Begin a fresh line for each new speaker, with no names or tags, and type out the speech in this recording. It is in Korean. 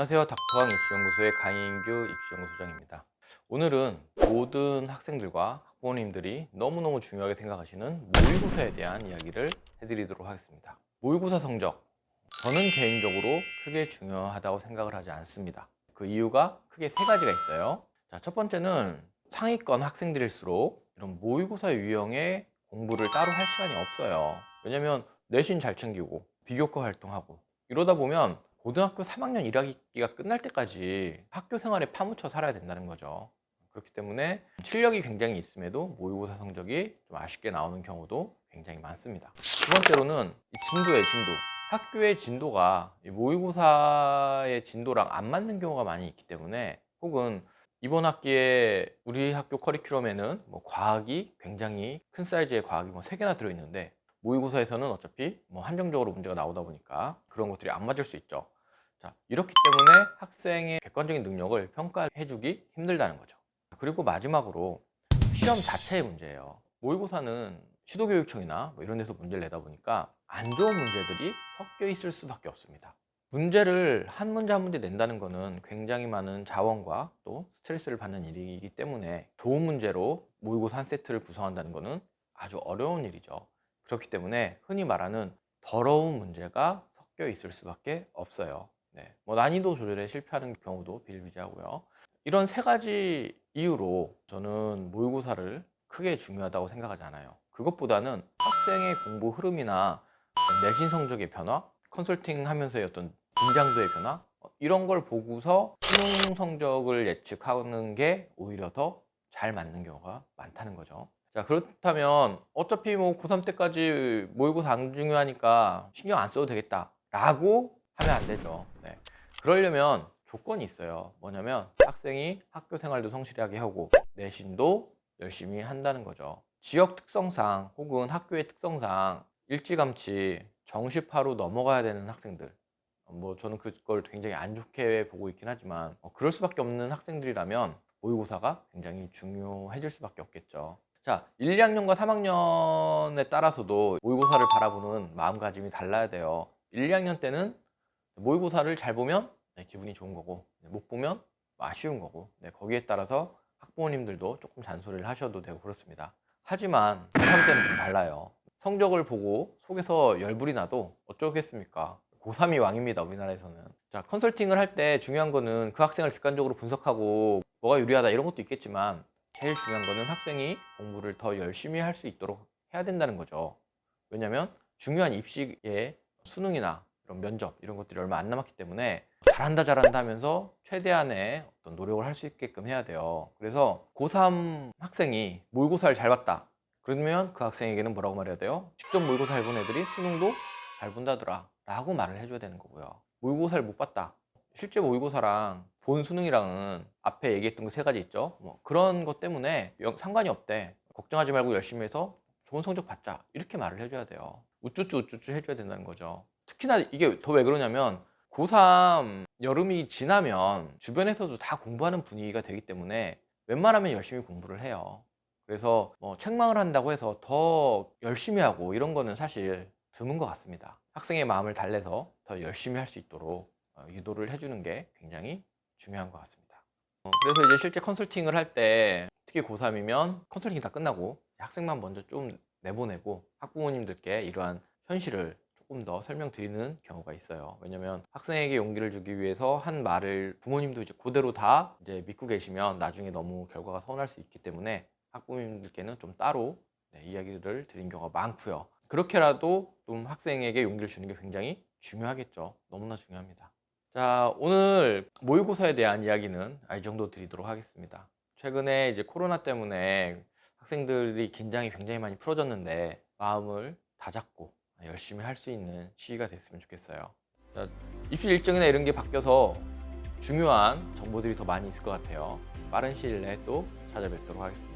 안녕하세요. 닥터왕 입시연구소의 강인규 입시연구소장입니다. 오늘은 모든 학생들과 학부모님들이 너무너무 중요하게 생각하시는 모의고사에 대한 이야기를 해드리도록 하겠습니다. 모의고사 성적, 저는 개인적으로 크게 중요하다고 생각을 하지 않습니다. 그 이유가 크게 세 가지가 있어요. 자, 첫 번째는 상위권 학생들일수록 이런 모의고사 유형의 공부를 따로 할 시간이 없어요. 왜냐면 내신 잘 챙기고 비교과 활동하고 이러다 보면 고등학교 3학년 1학기가 끝날 때까지 학교 생활에 파묻혀 살아야 된다는 거죠. 그렇기 때문에 실력이 굉장히 있음에도 모의고사 성적이 좀 아쉽게 나오는 경우도 굉장히 많습니다. 두 번째로는 진도예요, 진도. 학교의 진도가 모의고사의 진도랑 안 맞는 경우가 많이 있기 때문에, 혹은 이번 학기에 우리 학교 커리큘럼에는 과학이 굉장히 큰 사이즈의 과학이 3개나 들어있는데 모의고사에서는 어차피 한정적으로 문제가 나오다 보니까 그런 것들이 안 맞을 수 있죠. 자, 이렇기 때문에 학생의 객관적인 능력을 평가해주기 힘들다는 거죠. 그리고 마지막으로 시험 자체의 문제예요. 모의고사는 시도교육청이나 이런 데서 문제를 내다 보니까 안 좋은 문제들이 섞여 있을 수밖에 없습니다. 문제를 한 문제 한 문제 낸다는 거는 굉장히 많은 자원과 또 스트레스를 받는 일이기 때문에 좋은 문제로 모의고사 한 세트를 구성한다는 거는 아주 어려운 일이죠. 그렇기 때문에 흔히 말하는 더러운 문제가 섞여 있을 수밖에 없어요. 난이도 조절에 실패하는 경우도 비일비재하고요. 이런 세 가지 이유로 저는 모의고사를 크게 중요하다고 생각하지 않아요. 그것보다는 학생의 공부 흐름이나 내신 성적의 변화, 컨설팅 하면서의 어떤 긴장도의 변화, 이런 걸 보고서 수능 성적을 예측하는 게 오히려 더 잘 맞는 경우가 많다는 거죠. 자, 그렇다면 어차피 고3 때까지 모의고사 안 중요하니까 신경 안 써도 되겠다 라고 하면 안 되죠. 그러려면 조건이 있어요. 뭐냐면 학생이 학교 생활도 성실하게 하고 내신도 열심히 한다는 거죠. 지역 특성상 혹은 학교의 특성상 일찌감치 정시파로 넘어가야 되는 학생들, 저는 그걸 굉장히 안 좋게 보고 있긴 하지만 그럴 수밖에 없는 학생들이라면 모의고사가 굉장히 중요해질 수밖에 없겠죠. 자, 1, 2학년과 3학년에 따라서도 모의고사를 바라보는 마음가짐이 달라야 돼요. 1, 2학년 때는 모의고사를 잘 보면 기분이 좋은 거고, 못 보면 아쉬운 거고, 거기에 따라서 학부모님들도 조금 잔소리를 하셔도 되고 그렇습니다. 하지만 고3 때는 좀 달라요. 성적을 보고 속에서 열불이 나도 어쩌겠습니까? 고3이 왕입니다, 우리나라에서는. 자, 컨설팅을 할 때 중요한 거는 그 학생을 객관적으로 분석하고 뭐가 유리하다 이런 것도 있겠지만, 제일 중요한 거는 학생이 공부를 더 열심히 할 수 있도록 해야 된다는 거죠. 왜냐면 중요한 입시의 수능이나 이런 면접 이런 것들이 얼마 안 남았기 때문에 잘한다 하면서 최대한의 어떤 노력을 할 수 있게끔 해야 돼요. 그래서 고3 학생이 모의고사를 잘 봤다 그러면 그 학생에게는 뭐라고 말해야 돼요? 직접 모의고사 잘 본 애들이 수능도 잘 본다더라 라고 말을 해줘야 되는 거고요. 모의고사를 못 봤다, 실제 모의고사랑 본 수능이랑은 앞에 얘기했던 그 세 가지 있죠. 그런 것 때문에 상관이 없대, 걱정하지 말고 열심히 해서 좋은 성적 받자, 이렇게 말을 해줘야 돼요. 우쭈쭈 해줘야 된다는 거죠. 특히나 이게 더 왜 그러냐면 고3 여름이 지나면 주변에서도 다 공부하는 분위기가 되기 때문에 웬만하면 열심히 공부를 해요. 그래서 책망을 한다고 해서 더 열심히 하고 이런 거는 사실 드문 것 같습니다. 학생의 마음을 달래서 더 열심히 할 수 있도록 유도를 해주는 게 굉장히 중요한 것 같습니다. 그래서 이제 실제 컨설팅을 할 때 특히 고3이면 컨설팅이 다 끝나고 학생만 먼저 좀 내보내고 학부모님들께 이러한 현실을 조금 더 설명드리는 경우가 있어요. 왜냐면 학생에게 용기를 주기 위해서 한 말을 부모님도 이제 그대로 다 이제 믿고 계시면 나중에 너무 결과가 서운할 수 있기 때문에 학부모님들께는 좀 따로 이야기를 드린 경우가 많고요. 그렇게라도 좀 학생에게 용기를 주는 게 굉장히 중요하겠죠. 너무나 중요합니다. 자, 오늘 모의고사에 대한 이야기는 이 정도 드리도록 하겠습니다. 최근에 이제 코로나 때문에 학생들이 긴장이 굉장히 많이 풀어졌는데 마음을 다잡고 열심히 할 수 있는 시기가 됐으면 좋겠어요. 자, 입시 일정이나 이런 게 바뀌어서 중요한 정보들이 더 많이 있을 것 같아요. 빠른 시일 내에 또 찾아뵙도록 하겠습니다.